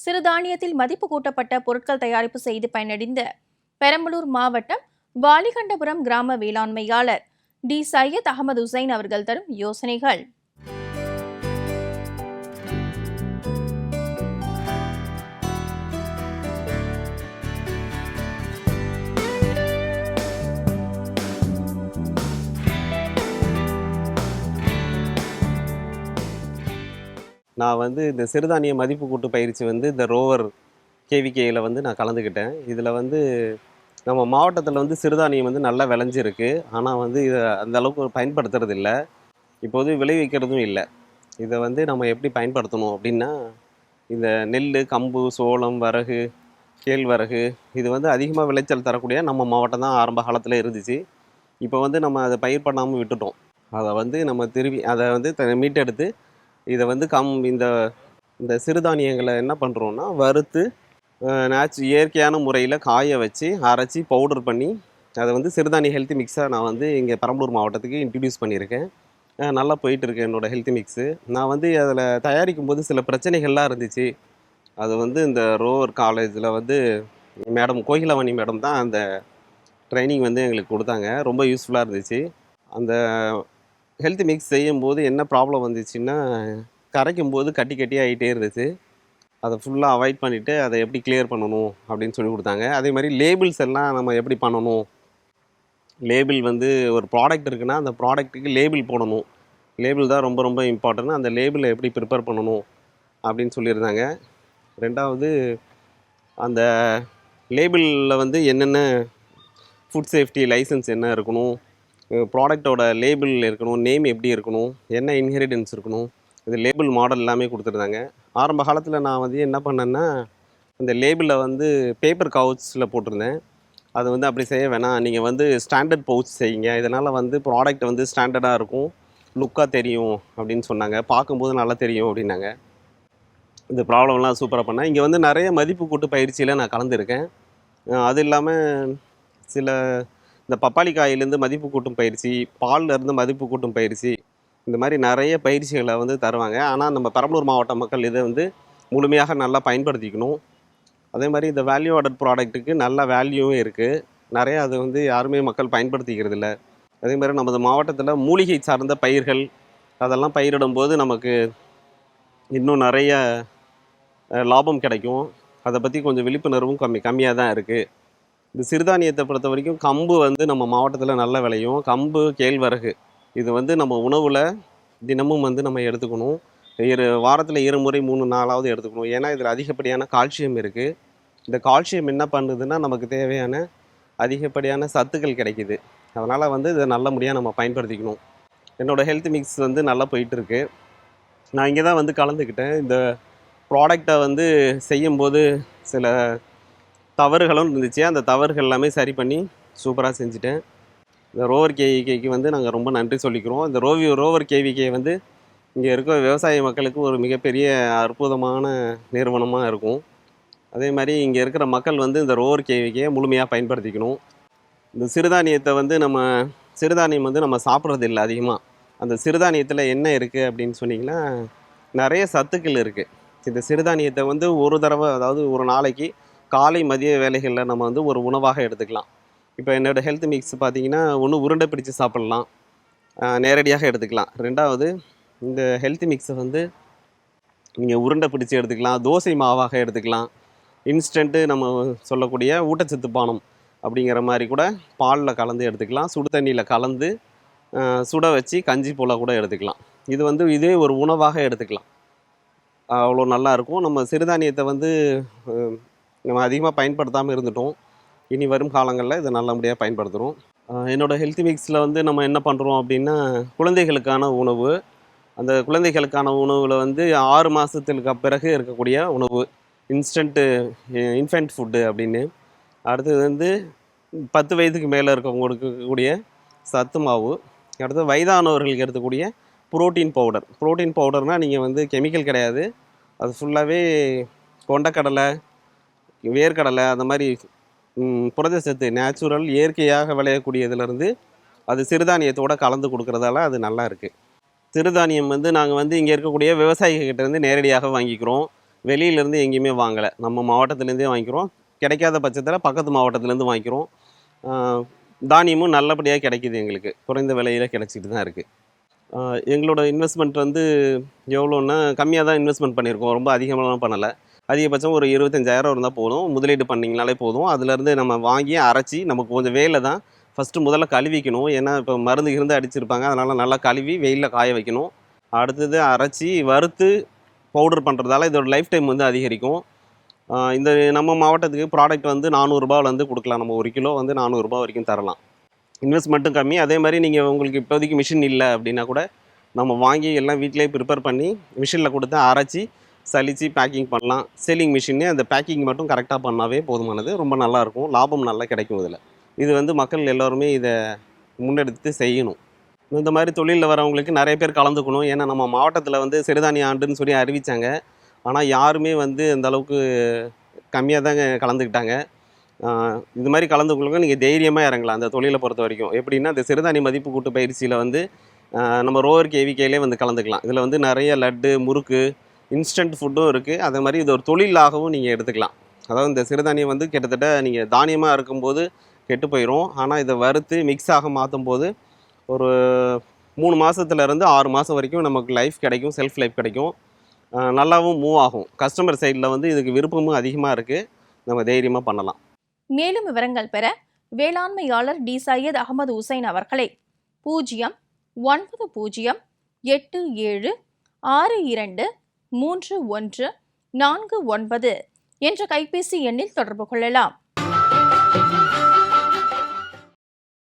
சிறுதானியத்தில் மதிப்பு கூட்டப்பட்ட பொருட்கள் தயாரிப்பு செய்து பயனடைந்த பெரம்பலூர் மாவட்டம் வாலிகண்டபுரம் கிராம வேளாண்மையாளர் டி சையத் அகமது உசைன் அவர்கள் தரும் யோசனைகள். நான் இந்த சிறுதானிய மதிப்பு கூட்டு பயிற்சி இந்த ரோவர் கேவிகேயில் நான் கலந்துக்கிட்டேன். இதில் நம்ம மாவட்டத்தில் சிறுதானியம் நல்லா விளைஞ்சிருக்கு. ஆனால் இதை அந்த அளவுக்கு பயன்படுத்துறது இல்லை, இப்போது விளைவிக்கிறதும் இல்லை. இதை நம்ம எப்படி பயன்படுத்தணும் அப்படின்னா, இந்த நெல், கம்பு, சோளம், வரகு, கேழ்வரகு இது அதிகமாக விளைச்சல் தரக்கூடிய நம்ம மாவட்டம் தான் ஆரம்ப காலத்தில் இருந்துச்சு. இப்போ நம்ம அதை பயிர் பண்ணாமல் விட்டுட்டோம். அதை நம்ம திரும்பி அதை மீட்டெடுத்து இதை இந்த சிறுதானியங்களை என்ன பண்ணுறோன்னா வறுத்து இயற்கையான முறையில் காய வச்சு அரைச்சி பவுடர் பண்ணி அதை சிறுதானிய ஹெல்த்தி மிக்ஸாக நான் இங்கே பெரம்பலூர் மாவட்டத்துக்கு இன்ட்ரடியூஸ் பண்ணியிருக்கேன். நல்லா போயிட்டுருக்கு என்னோடய ஹெல்த்தி மிக்ஸு. நான் அதில் தயாரிக்கும் போது சில பிரச்சனைகள்லாம் இருந்துச்சு. அது இந்த ரோவர் காலேஜில் மேடம் கோகிலவாணி மேடம் தான் அந்த ட்ரைனிங் எங்களுக்கு கொடுத்தாங்க. ரொம்ப யூஸ்ஃபுல்லாக இருந்துச்சு. அந்த ஹெல்த்தி மிக்ஸ் செய்யும்போது என்ன ப்ராப்ளம் வந்துச்சுன்னா, கரைக்கும் போது கட்டி ஆகிட்டே இருந்துச்சு. அதை ஃபுல்லாக அவாய்ட் பண்ணிவிட்டு அதை எப்படி கிளியர் பண்ணணும் அப்படின்னு சொல்லி கொடுத்தாங்க. அதே மாதிரி லேபிள்ஸ் எல்லாம் நம்ம எப்படி பண்ணணும், லேபிள் ஒரு ப்ராடக்ட் இருக்குன்னா அந்த ப்ராடக்ட்டுக்கு லேபிள் போடணும். லேபிள் தான் ரொம்ப ரொம்ப இம்பார்ட்டன்ட். அந்த லேபிளை எப்படி ப்ரிப்பேர் பண்ணணும் அப்படின்னு சொல்லியிருந்தாங்க. ரெண்டாவது, அந்த லேபிளில் என்னென்ன ஃபுட் சேஃப்டி லைசன்ஸ் என்ன இருக்கணும், ப்ராடக்டோட லேபிள் இருக்கணும், நேம் எப்படி இருக்கணும், என்ன இன்ஹெரிடன்ஸ் இருக்கணும், இது லேபிள் மாடல் எல்லாமே கொடுத்துருந்தாங்க. ஆரம்ப காலத்தில் நான் என்ன பண்ணேன்னா, அந்த லேபிளில் பேப்பர் கவுச்சில் போட்டிருந்தேன். அது அப்படி செய்ய வேணாம், நீங்கள் ஸ்டாண்டர்ட் பவுச் செய்யுங்க, இதனால் ப்ராடக்ட் ஸ்டாண்டர்டாக இருக்கும், லுக்காக தெரியும் அப்படின்னு சொன்னாங்க. பார்க்கும்போது நல்லா தெரியும் அப்படின்னாங்க. இந்த ப்ராப்ளம்லாம் சூப்பராக பண்ணேன். இங்கே நிறைய மதிப்பு கூட்டு பயிற்சியில் நான் கலந்துருக்கேன். அது இல்லாமல் சில இந்த பப்பாளி காயிலேருந்து மதிப்பு கூட்டும் பயிற்சி, பால்லேருந்து மதிப்பு கூட்டும் பயிற்சி, இந்த மாதிரி நிறைய பயிற்சிகளை தருவாங்க. ஆனால் நம்ம பெரம்பலூர் மாவட்ட மக்கள் இதை முழுமையாக நல்லா பயன்படுத்திக்கணும். அதே மாதிரி இந்த வேல்யூ ஆடட் ப்ராடக்ட்டுக்கு நல்ல வேல்யூவும் இருக்குது. நிறையா அது யாருமே மக்கள் பயன்படுத்திக்கிறது இல்லை. அதே மாதிரி நமது மாவட்டத்தில் மூலிகை சார்ந்த பயிர்கள் அதெல்லாம் பயிரிடும்போது நமக்கு இன்னும் நிறைய லாபம் கிடைக்கும். அதை பற்றி கொஞ்சம் விழிப்புணர்வும் கம்மியாக தான் இருக்குது. இந்த சிறுதானியத்தை பொறுத்த வரைக்கும் கம்பு நம்ம மாவட்டத்தில் நல்ல விளையும். கம்பு, கேழ்வரகு இது நம்ம உணவில் தினமும் நம்ம எடுத்துக்கணும். வாரத்தில் 2 முறை 3 நாளாவது எடுத்துக்கணும். ஏன்னா இதில் அதிகப்படியான கால்சியம் இருக்குது. இந்த கால்சியம் என்ன பண்ணுதுன்னா நமக்கு தேவையான அதிகப்படியான சத்துக்கள் கிடைக்கிது. அதனால் இதை நல்ல முறையாக நம்ம பயன்படுத்திக்கணும். என்னோடய ஹெல்த் மிக்ஸ் நல்லா போயிட்டுருக்கு. நான் இங்கே தான் கலந்துக்கிட்டேன். இந்த ப்ராடக்டை செய்யும்போது சில தவறுகளும் இருந்துச்சு. அந்த தவறுகள் எல்லாமே சரி பண்ணி சூப்பராக செஞ்சுட்டேன். இந்த ரோவர் கேவிகேக்கு நாங்கள் ரொம்ப நன்றி சொல்லிக்கிறோம். இந்த ரோவர் கேவிகே இங்கே இருக்க விவசாய மக்களுக்கு ஒரு மிகப்பெரிய அற்புதமான நிறுவனமாக இருக்கும். அதே மாதிரி இங்கே இருக்கிற மக்கள் இந்த ரோவர் கேவிகையை முழுமையாக பயன்படுத்திக்கணும். இந்த சிறுதானியத்தை நம்ம சிறுதானியம் நம்ம சாப்பிட்றது இல்லை அதிகமாக. அந்த சிறுதானியத்தில் என்ன இருக்குது அப்படின்னு சொன்னிங்கன்னா, நிறைய சத்துக்கள் இருக்குது. இந்த சிறுதானியத்தை ஒரு தடவை, அதாவது ஒரு நாளைக்கு காலை மதிய வேலைகளில் நம்ம ஒரு உணவாக எடுத்துக்கலாம். இப்போ என்னோடய ஹெல்த் மிக்ஸ் பார்த்திங்கன்னா, ஒன்று உருண்டை பிடிச்சி சாப்பிட்லாம், நேரடியாக எடுத்துக்கலாம். ரெண்டாவது, இந்த ஹெல்த் மிக்ஸை நீங்கள் உருண்டை பிடிச்சி எடுத்துக்கலாம், தோசை மாவாக எடுத்துக்கலாம், இன்ஸ்டண்ட்டு நம்ம சொல்லக்கூடிய ஊட்டச்சத்து பானம் அப்படிங்கிற மாதிரி கூட பாலில் கலந்து எடுத்துக்கலாம், சுடு தண்ணியில் கலந்து சுட வச்சு கஞ்சி போல் கூட எடுத்துக்கலாம். இது இதே ஒரு உணவாக எடுத்துக்கலாம். அவ்வளோ நல்லாயிருக்கும். நம்ம சிறுதானியத்தை நம்ம அதிகமாக பயன்படுத்தாமல் இருந்துட்டோம். இனி வரும் காலங்களில் இதை நல்லபடியாக பயன்படுத்துகிறோம். என்னோடய ஹெல்த் மிக்ஸில் நம்ம என்ன பண்ணுறோம் அப்படின்னா, குழந்தைகளுக்கான உணவு, அந்த குழந்தைகளுக்கான உணவில் 6 மாதத்துக்கு பிறகு இருக்கக்கூடிய உணவு, இன்ஸ்டண்ட்டு இன்ஃபென்ட் ஃபுட்டு அப்படின்னு. அடுத்தது 10 வயதுக்கு மேலே இருக்கவங்களுக்கு இருக்கக்கூடிய சத்து மாவு. அடுத்து வயதானவர்களுக்கு எடுக்கக்கூடிய புரோட்டீன் பவுடர்னால் நீங்கள் கெமிக்கல் கிடையாது, அது ஃபுல்லாகவே கொண்டக்கடலை, வேர்க்கடலை, அந்த மாதிரி புரதச்சத்து நேச்சுரல் இயற்கையாக விளையக்கூடியதுலேருந்து அது சிறுதானியத்தோடு கலந்து கொடுக்குறதால அது நல்லா இருக்குது. சிறுதானியம் நாங்கள் இங்கே இருக்கக்கூடிய விவசாயிகிட்டேருந்து நேரடியாக வாங்கிக்கிறோம். வெளியிலேருந்து எங்கேயுமே வாங்கலை, நம்ம மாவட்டத்துலேருந்தே வாங்கிக்கிறோம். கிடைக்காத பட்சத்தில் பக்கத்து மாவட்டத்துலேருந்து வாங்கிக்கிறோம். தானியமும் நல்லபடியாக கிடைக்கிது, எங்களுக்கு குறைந்த விலையில் கிடைச்சிட்டு தான் இருக்குது. எங்களோட இன்வெஸ்ட்மெண்ட் வந்து எவ்வளோன்னா கம்மியாக தான் இன்வெஸ்ட்மெண்ட் பண்ணியிருக்கோம், ரொம்ப அதிகமாகலாம் பண்ணலை. அதிகபட்சம் ஒரு 25,000 இருந்தால் போதும், முதலீடு பண்ணிங்கனாலே போதும். அதுலேருந்து நம்ம வாங்கி அரைச்சி, நமக்கு கொஞ்சம் வேலை தான். ஃபஸ்ட்டு முதல்ல கழுவிக்கணும், ஏன்னா இப்போ மருந்து இருந்து அடிச்சிருப்பாங்க, அதனால் நல்லா கழுவி வெயிலில் காய வைக்கணும். அடுத்தது அரைச்சி வறுத்து பவுடர் பண்ணுறதால இதோட லைஃப் டைம் வந்து அதிகரிக்கும். இந்த நம்ம மாவட்டத்துக்கு ப்ராடக்ட் வந்து 400 ரூபாயிலேருந்து கொடுக்கலாம். நம்ம 1 கிலோ வந்து 400 ரூபா வரைக்கும் தரலாம். இன்வெஸ்ட்மெண்ட்டும் கம்மி. அதே மாதிரி நீங்கள் உங்களுக்கு இப்போதைக்கு மிஷின் இல்லை அப்படின்னா கூட நம்ம வாங்கி எல்லாம் வீட்டிலேயே ப்ரிப்பேர் பண்ணி மிஷினில் கொடுத்து அரைச்சி சலித்து பேக்கிங் பண்ணலாம். சேலிங் மிஷினே அந்த பேக்கிங் மட்டும் கரெக்டாக பண்ணாவே போதுமானது. ரொம்ப நல்லாயிருக்கும், லாபம் நல்லா கிடைக்கும் இதில். இது வந்து மக்கள் எல்லோருமே இதை முன்னெடுத்து செய்யணும். இந்த மாதிரி தொழிலில் வரவங்களுக்கு நிறைய பேர் கலந்துக்கணும். ஏன்னா நம்ம மாவட்டத்தில் வந்து சிறுதானிய ஆண்டுன்னு சொல்லி அறிவித்தாங்க, ஆனால் யாருமே வந்து அந்த அளவுக்கு கம்மியாக தாங்க கலந்துக்கிட்டாங்க. இது மாதிரி கலந்துக்கொள்ளுங்க, நீங்கள் தைரியமாக இறங்கலாம் அந்த தொழிலை பொறுத்த வரைக்கும். எப்படின்னா இந்த சிறுதானிய மதிப்பு கூட்டு பயிற்சியில் வந்து நம்ம ரோவர் கேவிகேலே வந்து கலந்துக்கலாம். இதில் வந்து நிறைய லட்டு, முறுக்கு, இன்ஸ்டன்ட் ஃபுட்டும் இருக்குது. அதே மாதிரி இது ஒரு தொழிலாகவும் நீங்கள் எடுத்துக்கலாம். அதாவது இந்த சிறுதானியம் வந்து கிட்டத்தட்ட நீங்கள் தானியமாக இருக்கும்போது கெட்டு போயிடும், ஆனால் இதை வறுத்து மிக்ஸாக மாற்றும் போது ஒரு 3 மாதத்துலேருந்து 6 மாதம் வரைக்கும் நமக்கு லைஃப் கிடைக்கும், செல்ஃப் லைஃப் கிடைக்கும். நல்லாவும் மூவ் ஆகும். கஸ்டமர் சைடில் வந்து இதுக்கு விருப்பமும் அதிகமாக இருக்குது, நம்ம தைரியமாக பண்ணலாம். மேலும் விவரங்கள் பெற வேளாண்மையாளர் டி சையத் அகமது உசைன் அவர்களை 09087623149 என்ற கைபேசி எண்ணில் தொடர்பு கொள்ளலாம்.